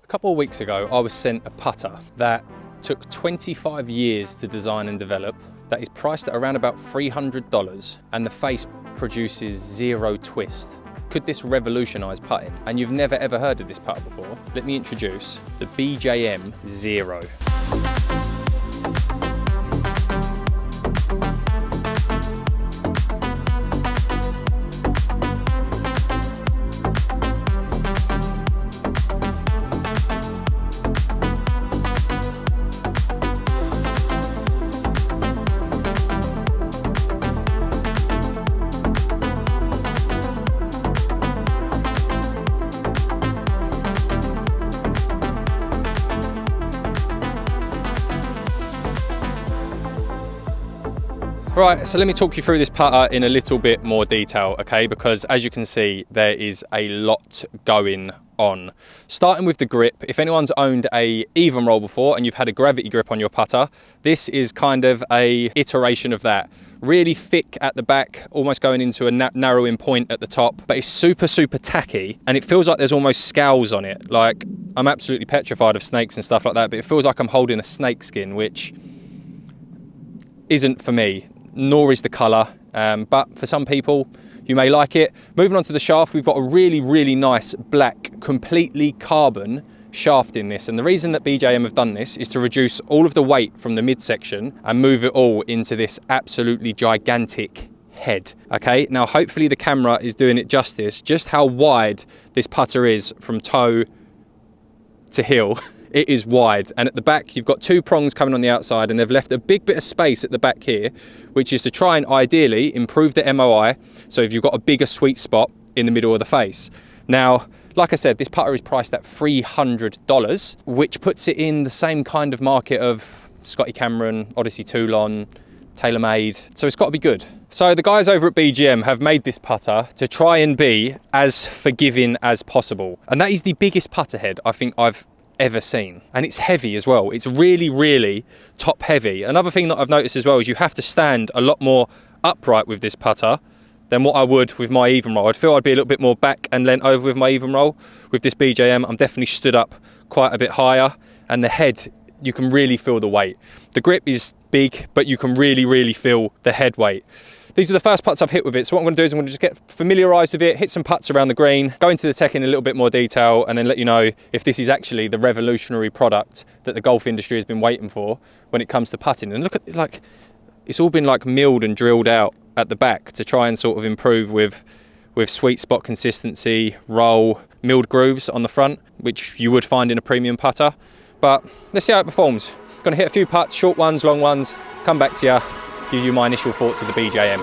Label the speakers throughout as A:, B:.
A: couple of weeks ago, I was sent a putter that took 25 years to design and develop, that is priced at around about $300, and the face produces zero twist. Could this revolutionise putting? And you've never ever heard of this putter before? Let me introduce the BJM Zero. Right, so let me talk you through this putter in a little bit more detail, okay? Because as you can see, there is a lot going on. Starting with the grip, if anyone's owned a even roll before and you've had a gravity grip on your putter, this is kind of a iteration of that. Really thick at the back, almost going into a narrowing point at the top, but it's super, super tacky, and it feels like there's almost scales on it. Like, I'm absolutely petrified of snakes and stuff like that, but it feels like I'm holding a snake skin, which isn't for me. Nor is the colour, but for some people you may like it. Moving on to the shaft, we've got a really, really nice black, completely carbon shaft in this, and the reason that BJM have done this is to reduce all of the weight from the midsection and move it all into this absolutely gigantic head. Okay, now hopefully the camera is doing it justice, just how wide this putter is from toe to heel. It is wide, and at the back you've got two prongs coming on the outside, and they've left a big bit of space at the back here, which is to try and ideally improve the MOI, so if you've got a bigger sweet spot in the middle of the face. Now, like I said, this putter is priced at $300, which puts it in the same kind of market of Scotty Cameron, Odyssey Toulon, TaylorMade, so it's got to be good. So the guys over at BJM have made this putter to try and be as forgiving as possible, and that is the biggest putter head I think I've ever seen, and it's heavy as well. It's really, really top heavy. Another thing that I've noticed as well is you have to stand a lot more upright with this putter than what I would with my even roll. I'd feel I'd be a little bit more back and leant over with my even roll. With this BJM, I'm definitely stood up quite a bit higher, and the head, you can really feel the weight. The grip is big, but you can really, really feel the head weight. These are the first putts I've hit with it, so what I'm going to do is I'm going to just get familiarised with it, hit some putts around the green, go into the tech in a little bit more detail, and then let you know if this is actually the revolutionary product that the golf industry has been waiting for when it comes to putting. And look at, like, it's all been like milled and drilled out at the back to try and sort of improve with sweet spot consistency, roll, milled grooves on the front, which you would find in a premium putter. But let's see how it performs. Going to hit a few putts, short ones, long ones, come back to you, give you my initial thoughts of the BJM.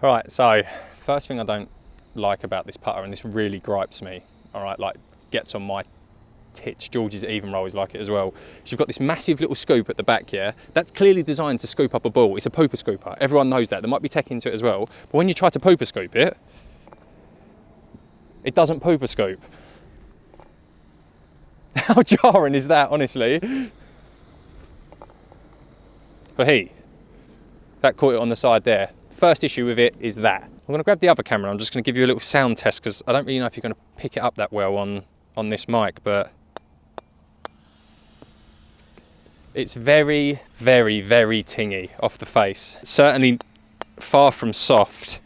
A: Right, so first thing I don't like about this putter, and this really gripes me, all right, like gets on my tits, George's even roll is like it as well, is you've got this massive little scoop at the back here, that's clearly designed to scoop up a ball. It's a pooper scooper, everyone knows that, there might be tech into it as well, but when you try to pooper scoop it, it doesn't pooper scoop. How jarring is that, honestly? But hey, that caught it on the side there. First issue with it is that. I'm going to grab the other camera. I'm just going to give you a little sound test because I don't really know if you're going to pick it up that well on this mic, but it's very, very, very tingy off the face. Certainly far from soft.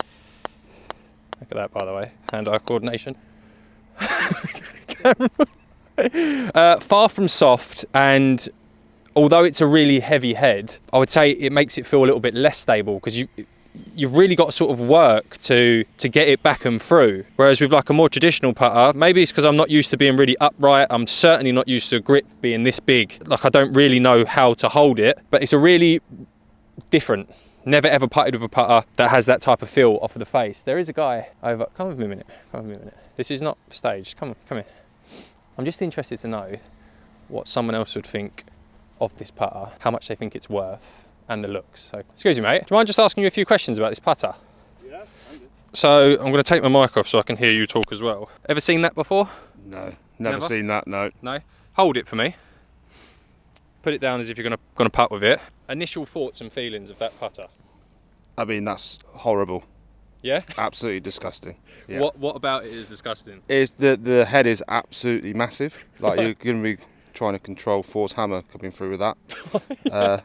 A: Look at that, by the way. Hand-eye coordination. Far from soft, and although it's a really heavy head, I would say it makes it feel a little bit less stable because you've really got to sort of work to get it back and through. Whereas with like a more traditional putter, maybe it's because I'm not used to being really upright. I'm certainly not used to a grip being this big. Like I don't really know how to hold it, but it's a really different. Never ever putted with a putter that has that type of feel off of the face. There is a guy over, come with me a minute, come with me a minute. This is not staged, come here. I'm just interested to know what someone else would think of this putter, how much they think it's worth, and the looks. So, excuse me, mate. Do you mind just asking you a few questions about this putter?
B: Yeah, I'm good.
A: So, I'm going to take my mic off so I can hear you talk as well. Ever seen that before?
B: No, never seen that, no.
A: No? Hold it for me. Put it down as if you're going to putt with it. Initial thoughts and feelings of that putter?
B: I mean, that's horrible.
A: Yeah?
B: Absolutely disgusting. Yeah.
A: What about it is disgusting?
B: It's the head is absolutely massive. Like you're going to be trying to control Force Hammer coming through with that.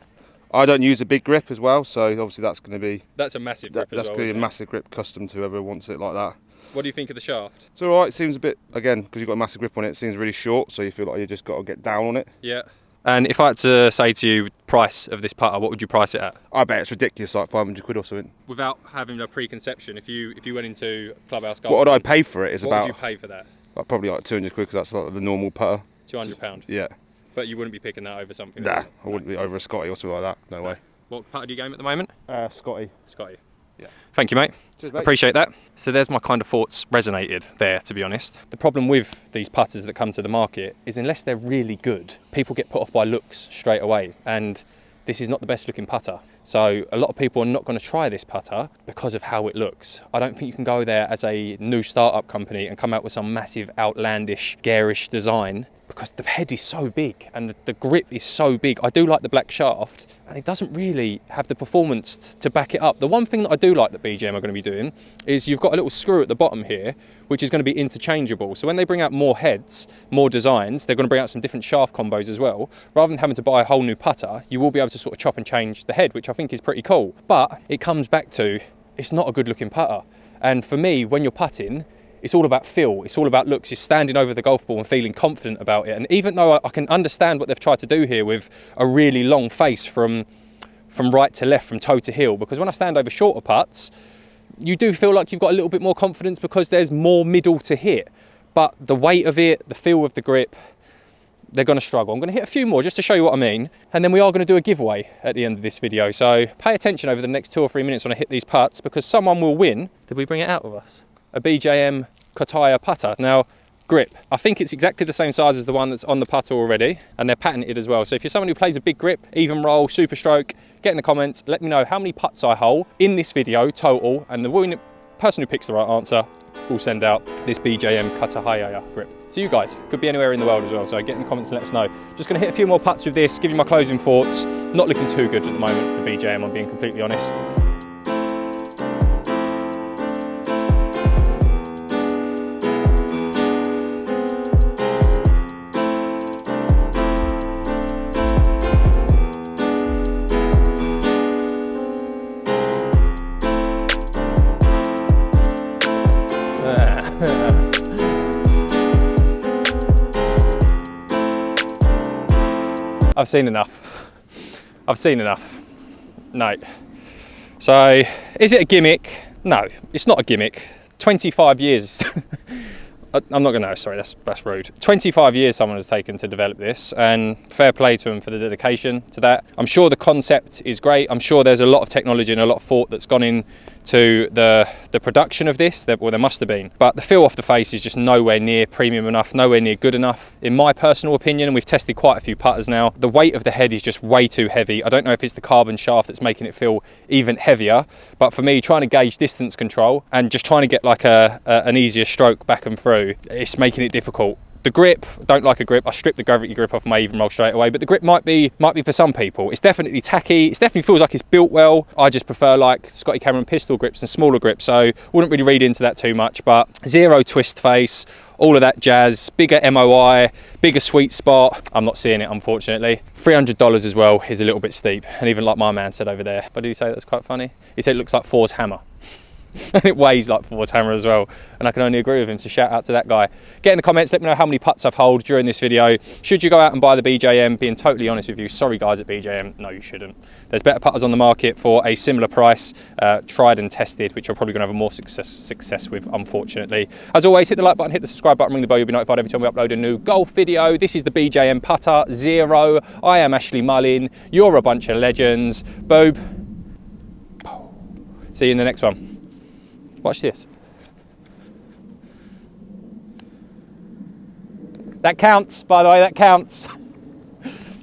B: I don't use a big grip as well, so obviously that's going to be...
A: That's a massive grip
B: That's
A: as well,
B: going to be a
A: isn't it?
B: massive grip custom to whoever wants it like that.
A: What do you think of the shaft?
B: It's alright, it seems a bit, again, because you've got a massive grip on it, it seems really short, so you feel like you just got to get down on it.
A: Yeah. And if I had to say to you, price of this putter, what would you price it at?
B: I bet it's ridiculous, like 500 quid or something.
A: Without having a preconception, if you went into Clubhouse Golf...
B: What would I pay for it is
A: what
B: about...
A: would you pay for that?
B: Like, probably like 200 quid, because that's like the normal putter.
A: £200?
B: Yeah.
A: But you wouldn't be picking that over something?
B: Nah, I wouldn't be over a Scotty or something like that, no way.
A: What putter do you game at the moment?
B: Scotty.
A: Scotty.
B: Yeah.
A: Thank you, mate.
B: Cheers, mate.
A: Appreciate that. So there's my kind of thoughts resonated there, to be honest. The problem with these putters that come to the market is unless they're really good, people get put off by looks straight away. And this is not the best looking putter. So a lot of people are not going to try this putter because of how it looks. I don't think you can go there as a new startup company and come out with some massive, outlandish, garish design because the head is so big and the grip is so big. I do like the black shaft and it doesn't really have the performance to back it up. The one thing that I do like that BGM are going to be doing is you've got a little screw at the bottom here, which is going to be interchangeable. So when they bring out more heads, more designs, they're going to bring out some different shaft combos as well. Rather than having to buy a whole new putter, you will be able to sort of chop and change the head, which I think is pretty cool. But it comes back to, it's not a good looking putter. And for me, when you're putting, it's all about feel, it's all about looks, it's standing over the golf ball and feeling confident about it. And even though I can understand what they've tried to do here with a really long face from right to left, from toe to heel, because when I stand over shorter putts, you do feel like you've got a little bit more confidence because there's more middle to hit. But the weight of it, the feel of the grip, they're going to struggle. I'm going to hit a few more just to show you what I mean. And then we are going to do a giveaway at the end of this video. So pay attention over the next 2 or 3 minutes when I hit these putts because someone will win. Did we bring it out with us? A BJM Kotaya putter. Now, grip. I think it's exactly the same size as the one that's on the putter already, and they're patented as well. So if you're someone who plays a big grip, even roll, super stroke, get in the comments, let me know how many putts I hole in this video total, and the person who picks the right answer will send out this BJM Kotaya grip to you guys. Could be anywhere in the world as well, so get in the comments and let us know. Just going to hit a few more putts with this, give you my closing thoughts. Not looking too good at the moment for the BJM, I'm being completely honest. I've seen enough. I've seen enough. No. So, is it a gimmick? No, it's not a gimmick. 25 years. I'm not gonna, sorry, that's rude. 25 years someone has taken to develop this, and fair play to them for the dedication to that. I'm sure the concept is great. I'm sure there's a lot of technology and a lot of thought that's gone into the production of this. Well, there must have been. But the feel off the face is just nowhere near premium enough, nowhere near good enough. In my personal opinion, and we've tested quite a few putters now, the weight of the head is just way too heavy. I don't know if it's the carbon shaft that's making it feel even heavier, but for me, trying to gauge distance control and just trying to get like an easier stroke back and through, it's making it difficult. The grip, don't like a grip. I stripped the gravity grip off my even roll straight away, but the grip might be for some people. It's definitely tacky. It definitely feels like it's built well. I just prefer like Scotty Cameron pistol grips and smaller grips, so wouldn't really read into that too much, but zero twist face, all of that jazz, bigger MOI, bigger sweet spot. I'm not seeing it, unfortunately. $300 as well is a little bit steep, and even like my man said over there, but did he say that's quite funny? He said it looks like Force Hammer. and it weighs like Force Hammer as well, and I can only agree with him, so shout out to that guy. Get in the comments, let me know how many putts I've holed during this video. Should you go out and buy the BJM? Being totally honest with you, sorry guys at BJM, no you shouldn't. There's better putters on the market for a similar price, tried and tested, which you're probably going to have more success with, unfortunately. As always, hit the like button, hit the subscribe button, ring the bell, you'll be notified every time we upload a new golf video. This is the BJM Putter Zero. I am Ashley Mullin, you're a bunch of legends. Boob. See you in the next one. Watch this. That counts, by the way, that counts.